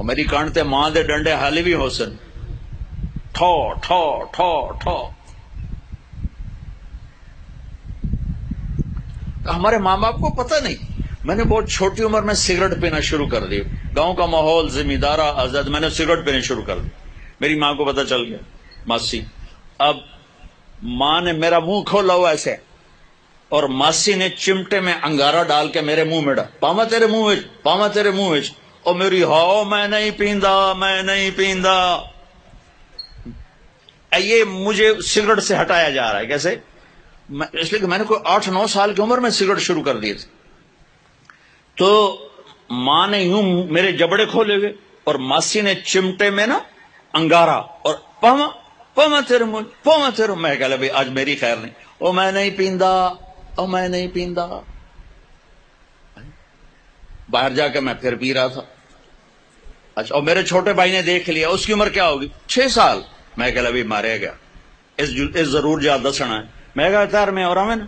اور میری کانٹتے ماں دے ڈنڈے حالی بھی ہو سن، ٹھو ٹھو ٹھو ٹھو۔ ہمارے ماں باپ کو پتہ نہیں، میں نے بہت چھوٹی عمر میں سگریٹ پینا شروع کر دی، گاؤں کا ماحول ذمہ دارا آزاد، میں نے سگریٹ پینا شروع کر دی، میری ماں کو پتہ چل گیا، ماسی۔ اب ماں نے میرا منہ کھولا ہوا ایسے، اور ماسی نے چمٹے میں انگارہ ڈال کے میرے منہ میں ڈال، پاما تیرے منہ وچ، پاما تیرے منہ وچ، اور میری ہاؤ میں نہیں پیندا، میں نہیں پیندا۔ یہ مجھے سگریٹ سے ہٹایا جا رہا ہے، کیسے؟ اس لیے کہ میں نے کوئی 8-9 سال کی عمر میں سگریٹ شروع کر دی تھی۔ تو ماں نے یوں میرے جبڑے کھولے ہوئے، اور ماسی نے چمٹے میں نا انگارا، اور پاما پاما تیرے منہ، پاما تیرے، میں کہا بھائی آج میری خیر نہیں، او میں نہیں پیندا، او میں نہیں پیندا۔ باہر جا کے میں پھر پی رہا تھا۔ اچھا، اور میرے چھوٹے بھائی نے دیکھ لیا، اس کی عمر کیا ہوگی؟ 6 سال۔ میں کہا بھی مارے گیا، اس ضرور جا دسنا ہے۔ میں کہا تار میں اور میں نا،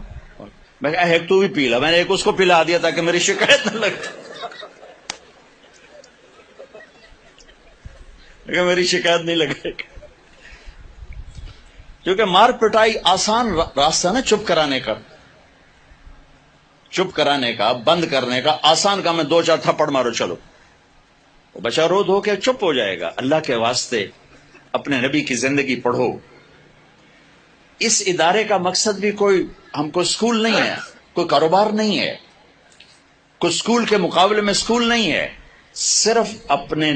میں کہا ایک تو بھی پی لا، میں نے ایک اس کو پلا دیا تاکہ میری شکایت نہ لگے، لیکن میری شکایت نہیں لگے، کیونکہ مار پٹائی آسان راستہ نا چپ کرانے کا، چپ کرانے کا، بند کرنے کا آسان کام ہے، 2-4 تھپڑ مارو چلو، بچہ رو دھو کے چپ ہو جائے گا۔ اللہ کے واسطے اپنے نبی کی زندگی پڑھو۔ اس ادارے کا مقصد بھی کوئی ہم کو سکول نہیں ہے، کوئی کاروبار نہیں ہے، کوئی سکول کے مقابلے میں سکول نہیں ہے، صرف اپنے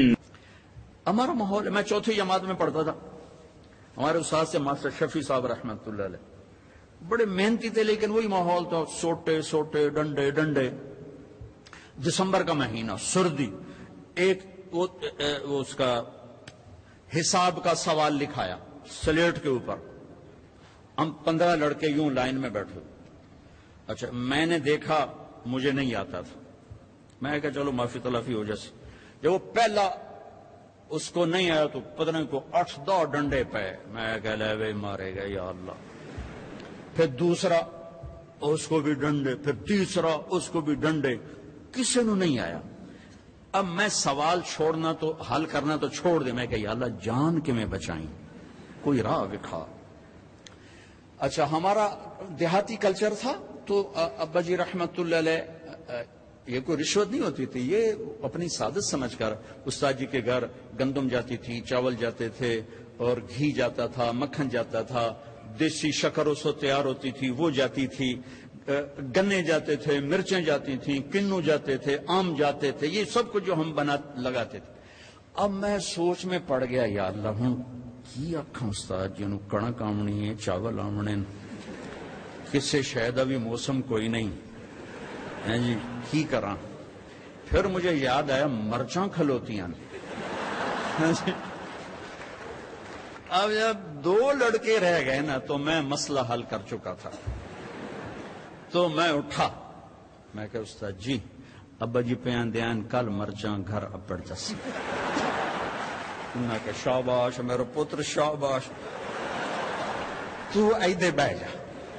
ہمارا ماحول۔ میں 4تھی جماعت میں پڑھتا تھا، ہمارے استاد سے ماسٹر شفیع صاحب رحمۃ اللہ علیہ، بڑے محنتی تھے، لیکن وہی ماحول تھا، سوٹے سوٹے ڈنڈے ڈنڈے۔ دسمبر کا مہینہ، سردی، ایک وہ اس کا حساب کا سوال لکھایا سلیٹ کے اوپر، ہم 15 لڑکے یوں لائن میں بیٹھے۔ اچھا، میں نے دیکھا، مجھے نہیں آتا تھا، میں کہا چلو معافی تلافی ہو جیسے۔ جب وہ پہلا اس کو نہیں آیا تو پتہ نہیں کو 8-10 ڈنڈے پہ، میں کہہ لے بھائی مارے گا یا اللہ۔ پھر دوسرا اس کو بھی ڈنڈے، پھر تیسرا اس کو بھی ڈنڈے، کسی نے نہیں آیا۔ اب میں سوال چھوڑنا تو حل کرنا تو چھوڑ دے، میں کہ یا اللہ جان کے میں بچائیں، کوئی راہ دکھا۔ اچھا، ہمارا دیہاتی کلچر تھا تو ابا جی رحمت اللہ علیہ، یہ کوئی رشوت نہیں ہوتی تھی، یہ اپنی سعادت سمجھ کر استاد جی کے گھر گندم جاتی تھی، چاول جاتے تھے، اور گھی جاتا تھا، مکھن جاتا تھا، دیسی شکر اس وقت تیار ہوتی تھی وہ جاتی تھی، گنے جاتے تھے، مرچیں جاتی تھیں، کنو جاتے تھے، آم جاتے تھے، یہ سب کچھ جو ہم لگاتے تھے۔ اب میں سوچ میں پڑ گیا، یا اللہ ہوں کی آکھاں استاد جی نوں کڑک آمنی ہے، چاول آمنے، کسے شاید ابھی موسم کوئی نہیں ہے جی، کی کراں؟ پھر مجھے یاد آیا مرچاں کھلوتی ہیں۔ اب جب 2 لڑکے رہ گئے نا تو میں مسئلہ حل کر چکا تھا، تو میں اٹھا، میں کہ استاد جی ابا جی پیان دیان کل مرچاں گھر اپڑ جس۔ میں کہ شاباش میرے پتر شاباش، تو ایدے بہ جا،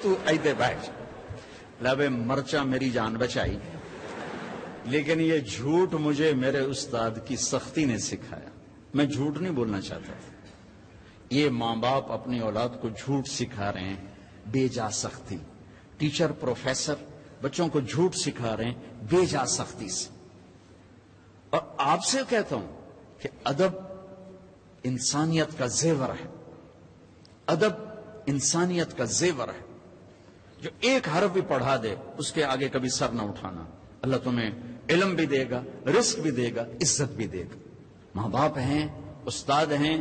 تو ایدے بہ جا۔ لبے مرچاں میری جان بچائی، لیکن یہ جھوٹ مجھے میرے استاد کی سختی نے سکھایا۔ میں جھوٹ نہیں بولنا چاہتا، یہ ماں باپ اپنی اولاد کو جھوٹ سکھا رہے ہیں بے جا سختی، ٹیچر پروفیسر بچوں کو جھوٹ سکھا رہے ہیں بے جا سختی سے۔ اور آپ سے کہتا ہوں کہ ادب انسانیت کا زیور ہے، ادب انسانیت کا زیور ہے۔ جو ایک حرف بھی پڑھا دے اس کے آگے کبھی سر نہ اٹھانا، اللہ تمہیں علم بھی دے گا، رزق بھی دے گا، عزت بھی دے گا۔ ماں باپ ہیں، استاد ہیں،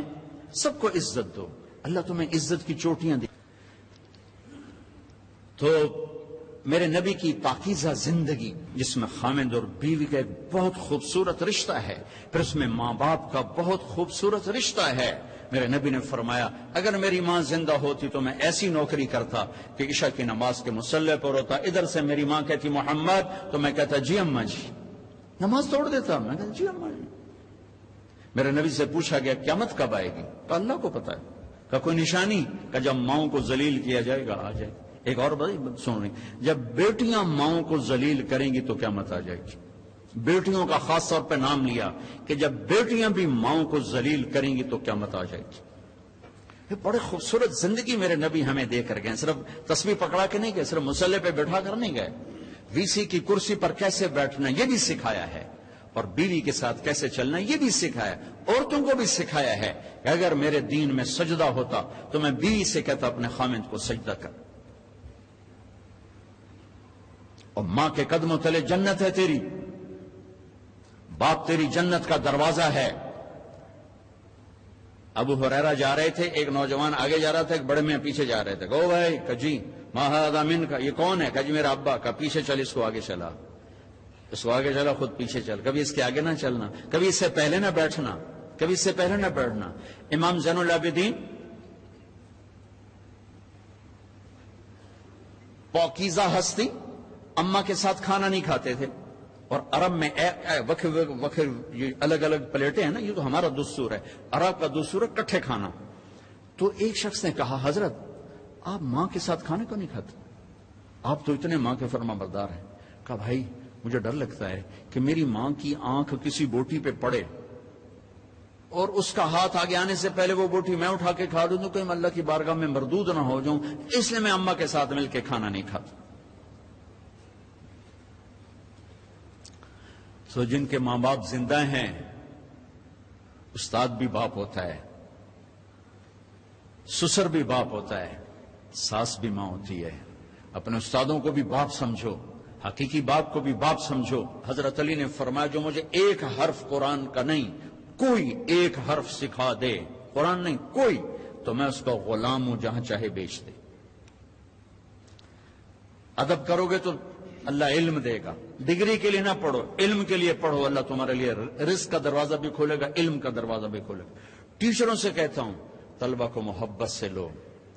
سب کو عزت دو، اللہ تمہیں عزت کی چوٹیاں دے۔ تو میرے نبی کی پاکیزہ زندگی جس میں خامند اور بیوی کا ایک بہت خوبصورت رشتہ ہے، پھر اس میں ماں باپ کا بہت خوبصورت رشتہ ہے۔ میرے نبی نے فرمایا اگر میری ماں زندہ ہوتی تو میں ایسی نوکری کرتا کہ عشاء کی نماز کے مصلی پر ہوتا، ادھر سے میری ماں کہتی محمد تو میں کہتا جی اماں جی، نماز توڑ دیتا، میں کہتا جی اماں جی۔ میرے نبی سے پوچھا گیا قیامت کب آئے گی؟ تو اللہ کو پتا ہے۔ کہ کوئی نشانی؟ کہ جب ماؤں کو ذلیل کیا جائے گا آ جائے۔ ایک اور بات سن رہی، جب بیٹیاں ماؤں کو ذلیل کریں گی تو قیامت آ جائے گی۔ بیٹیوں کا خاص طور پہ نام لیا کہ جب بیٹیاں بھی ماؤں کو ذلیل کریں گی تو قیامت آ جائے گی. یہ بڑے خوبصورت زندگی میرے نبی ہمیں دے کر گئے. صرف تسبیح پکڑا کے نہیں گئے, صرف مصلے پہ بیٹھا کر نہیں گئے, وی سی کی کرسی پر کیسے بیٹھنا یہ بھی سکھایا ہے, اور بیوی کے ساتھ کیسے چلنا یہ بھی سکھایا. عورتوں کو بھی سکھایا ہے کہ اگر میرے دین میں سجدہ ہوتا تو میں بیوی سے کہتا اپنے خامند کو سجدہ کر. اور ماں کے قدموں تلے جنت ہے تیری, باپ تیری جنت کا دروازہ ہے. ابو ہریرہ جا رہے تھے, ایک نوجوان آگے جا رہا تھا, ایک بڑے میاں پیچھے جا رہے تھے. گو بھائی کجی ماہذا من کا, یہ کون ہے؟ کجی میرا ابا کا. پیچھے چل, اس کو آگے چلا, اس کو آگے چلا, خود پیچھے چل. کبھی اس کے آگے نہ چلنا, کبھی اس سے پہلے نہ بیٹھنا, کبھی اس سے پہلے نہ بیٹھنا. امام زین العابدین پاکیزہ ہستی, اماں کے ساتھ کھانا نہیں کھاتے تھے. اور عرب میں وکر یہ الگ الگ پلیٹیں ہیں نا, یہ تو ہمارا دستور ہے, عرب کا دستور ہے کٹھے کھانا. تو ایک شخص نے کہا حضرت آپ ماں کے ساتھ کھانے کو نہیں کھاتے, آپ تو اتنے ماں کے فرما بردار ہیں. کہا بھائی مجھے ڈر لگتا ہے کہ میری ماں کی آنکھ کسی بوٹی پہ پڑے اور اس کا ہاتھ آگے آنے سے پہلے وہ بوٹی میں اٹھا کے کھا دوں تو کہ میں اللہ کی بارگاہ میں مردود نہ ہو جاؤں, اس لیے میں اماں کے ساتھ مل کے کھانا نہیں کھاتا. سو جن کے ماں باپ زندہ ہیں, استاد بھی باپ ہوتا ہے, سسر بھی باپ ہوتا ہے, ساس بھی ماں ہوتی ہے. اپنے استادوں کو بھی باپ سمجھو, حقیقی باپ کو بھی باپ سمجھو. حضرت علی نے فرمایا جو مجھے ایک حرف قرآن کا نہیں, کوئی ایک حرف سکھا دے, قرآن نہیں کوئی, تو میں اس کا غلام ہوں جہاں چاہے بیچ دے. ادب کرو گے تو اللہ علم دے گا. ڈگری کے لیے نہ پڑھو, علم کے لیے پڑھو, اللہ تمہارے لیے رزق کا دروازہ بھی کھولے گا, علم کا دروازہ بھی کھولے گا. ٹیچروں سے کہتا ہوں طلبہ کو محبت سے لو,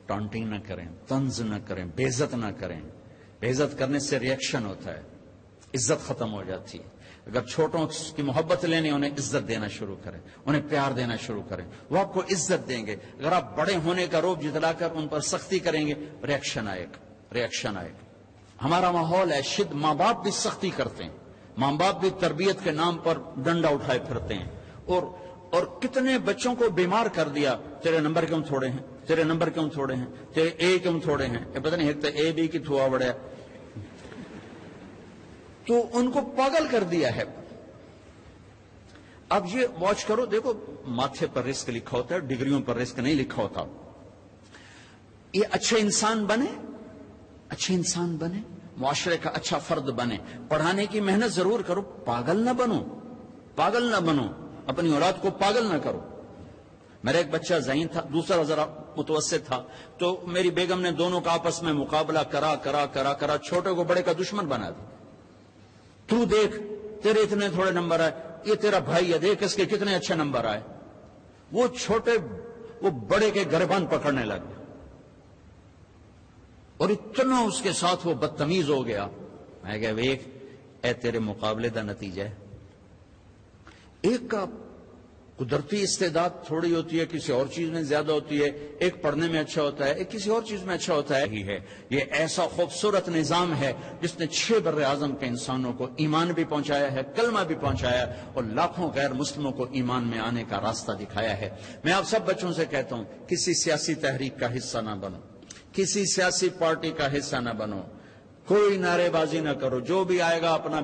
ٹانٹنگ نہ کریں, طنز نہ کریں, بے عزت نہ کریں. بے عزت کرنے سے ریئیکشن ہوتا ہے, عزت ختم ہو جاتی ہے. اگر چھوٹوں کی محبت لینی, انہیں عزت دینا شروع کریں, انہیں پیار دینا شروع کریں, وہ آپ کو عزت دیں گے. اگر آپ بڑے ہونے کا روب جتلا کر ان پر سختی کریں گے, ریئیکشن آئے گا, ریئیکشن آئے گا. ہمارا ماحول ہے ماں باپ بھی سختی کرتے ہیں, ماں باپ بھی تربیت کے نام پر ڈنڈا اٹھائے پھرتے ہیں, اور کتنے بچوں کو بیمار کر دیا. تیرے نمبر کیوں تھوڑے ہیں, تیرے نمبر کیوں تھوڑے ہیں, تیرے اے کیوں تھوڑے ہیں, پتہ نہیں ایک تو اے بی کی تھوا بڑا, تو ان کو پاگل کر دیا ہے. اب یہ واچ کرو, دیکھو ماتھے پر رزق لکھا ہوتا ہے, ڈگریوں پر رزق نہیں لکھا ہوتا. یہ اچھے انسان بنے, اچھے انسان بنے, معاشرے کا اچھا فرد بنے. پڑھانے کی محنت ضرور کرو, پاگل نہ بنو, پاگل نہ بنو, اپنی اولاد کو پاگل نہ کرو. میرا ایک بچہ ذہین تھا, دوسرا ذرا متوسط تھا, تو میری بیگم نے دونوں کا آپس میں مقابلہ کرا کرا کرا کرا چھوٹے کو بڑے کا دشمن بنا دیا. تو دیکھ تیرے اتنے تھوڑے نمبر آئے, یہ تیرا بھائی ہے, دیکھ اس کے کتنے اچھے نمبر آئے. وہ چھوٹے وہ بڑے کے گربان پکڑنے لگے اور اتنا اس کے ساتھ وہ بدتمیز ہو گیا. میں کہا ویکھ اے تیرے مقابلے دا نتیجہ ہے. ایک کا قدرتی استعداد تھوڑی ہوتی ہے, کسی اور چیز میں زیادہ ہوتی ہے, ایک پڑھنے میں اچھا ہوتا ہے, ایک کسی اور چیز میں اچھا ہوتا ہے. یہ ایسا خوبصورت نظام ہے جس نے 6 بر اعظم کے انسانوں کو ایمان بھی پہنچایا ہے, کلمہ بھی پہنچایا اور لاکھوں غیر مسلموں کو ایمان میں آنے کا راستہ دکھایا ہے. میں آپ سب بچوں سے کہتا ہوں کسی سیاسی تحریک کا حصہ نہ بنو, کسی سیاسی پارٹی کا حصہ نہ بنو, کوئی نعرے بازی نہ کرو. جو بھی آئے گا اپنا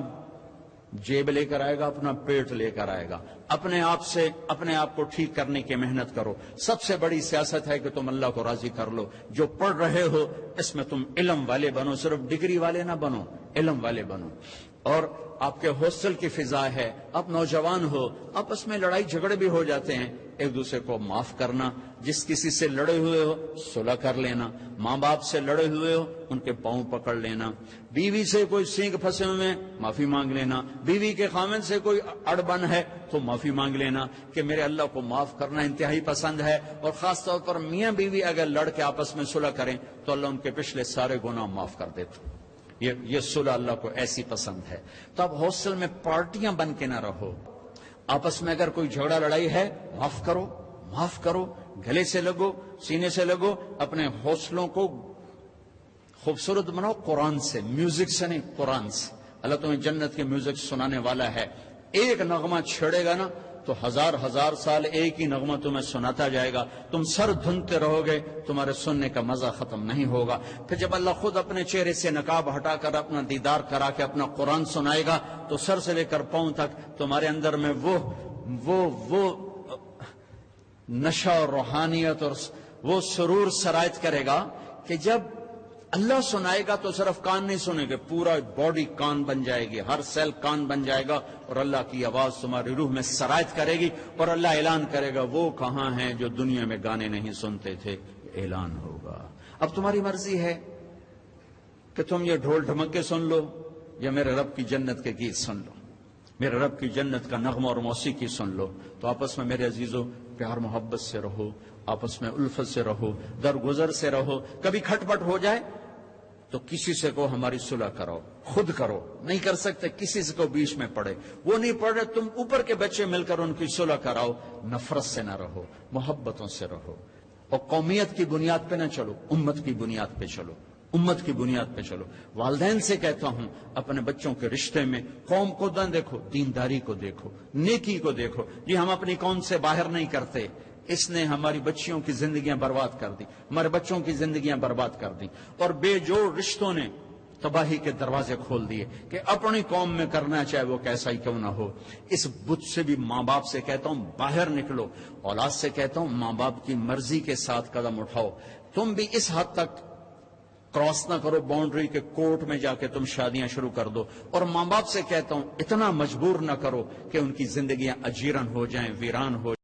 جیب لے کر آئے گا, اپنا پیٹ لے کر آئے گا. اپنے آپ سے اپنے آپ کو ٹھیک کرنے کی محنت کرو. سب سے بڑی سیاست ہے کہ تم اللہ کو راضی کر لو. جو پڑھ رہے ہو اس میں تم علم والے بنو, صرف ڈگری والے نہ بنو, علم والے بنو. اور آپ کے ہاسٹل کی فضا ہے, آپ نوجوان ہو, آپس میں لڑائی جھگڑے بھی ہو جاتے ہیں, ایک دوسرے کو معاف کرنا. جس کسی سے لڑے ہوئے ہو صلح کر لینا, ماں باپ سے لڑے ہوئے ہو ان کے پاؤں پکڑ لینا, بیوی سے کوئی سینگ پھنسے ہوئے معافی مانگ لینا, بیوی کے خامن سے کوئی اڑبن ہے تو معافی مانگ لینا کہ میرے اللہ کو معاف کرنا انتہائی پسند ہے. اور خاص طور پر میاں بیوی اگر لڑ کے آپس میں صلح کریں تو اللہ ان کے پچھلے سارے گناہ معاف کر دیتا. یہ صلح اللہ کو ایسی پسند ہے. تو اب ہاسٹل میں پارٹیاں بن کے نہ رہو, آپس میں اگر کوئی جھگڑا لڑائی ہے معاف کرو, معاف کرو, گلے سے لگو, سینے سے لگو. اپنے حوصلوں کو خوبصورت بناؤ قرآن سے, میوزک سے نہیں, قرآن سے. اللہ تمہیں جنت کے میوزک سنانے والا ہے. ایک نغمہ چھیڑے گا نا تو ہزار ہزار سال ایک ہی نغمہ تمہیں سناتا جائے گا. تم سر دھنتے رہو گے, تمہارے سننے کا مزہ ختم نہیں ہوگا. پھر جب اللہ خود اپنے چہرے سے نقاب ہٹا کر اپنا دیدار کرا کے اپنا قرآن سنائے گا تو سر سے لے کر پاؤں تک تمہارے اندر میں وہ نشہ اور روحانیت اور وہ سرور سرایت کرے گا کہ جب اللہ سنائے گا تو صرف کان نہیں سنے گے, پورا باڈی کان بن جائے گی, ہر سیل کان بن جائے گا, اور اللہ کی آواز تمہاری روح میں سرایت کرے گی, اور اللہ اعلان کرے گا وہ کہاں ہیں جو دنیا میں گانے نہیں سنتے تھے. اعلان ہوگا. اب تمہاری مرضی ہے کہ تم یہ ڈھول ڈھمکے سن لو یا میرے رب کی جنت کے گیت سن لو, میرے رب کی جنت کا نغمہ اور موسیقی سن لو. تو آپس میں میرے عزیزوں پیار محبت سے رہو, آپس میں الفت سے رہو, درگزر سے رہو. کبھی کھٹ پٹ ہو جائے تو کسی سے کو ہماری صلح کرو, خود کرو. نہیں کر سکتے کسی سے کو بیچ میں پڑے, وہ نہیں پڑھ رہے, تم اوپر کے بچے مل کر ان کی صلح کراؤ. نفرت سے نہ رہو, محبتوں سے رہو, اور قومیت کی بنیاد پہ نہ چلو, امت کی بنیاد پہ چلو, امت کی بنیاد پہ چلو. والدین سے کہتا ہوں اپنے بچوں کے رشتے میں قوم کو نہ دیکھو, دینداری کو دیکھو, نیکی کو دیکھو. یہ ہم اپنی قوم سے باہر نہیں کرتے, اس نے ہماری بچیوں کی زندگیاں برباد کر دی, ہمارے بچوں کی زندگیاں برباد کر دی, اور بے جوڑ رشتوں نے تباہی کے دروازے کھول دیے کہ اپنی قوم میں کرنا چاہے وہ کیسا ہی کیوں نہ ہو. اس بت سے بھی ماں باپ سے کہتا ہوں باہر نکلو. اولاد سے کہتا ہوں ماں باپ کی مرضی کے ساتھ قدم اٹھاؤ. تم بھی اس حد تک کراس نہ کرو باؤنڈری کے کورٹ میں جا کے تم شادیاں شروع کر دو. اور ماں باپ سے کہتا ہوں اتنا مجبور نہ کرو کہ ان کی زندگیاں اجیرن ہو جائیں, ویران ہو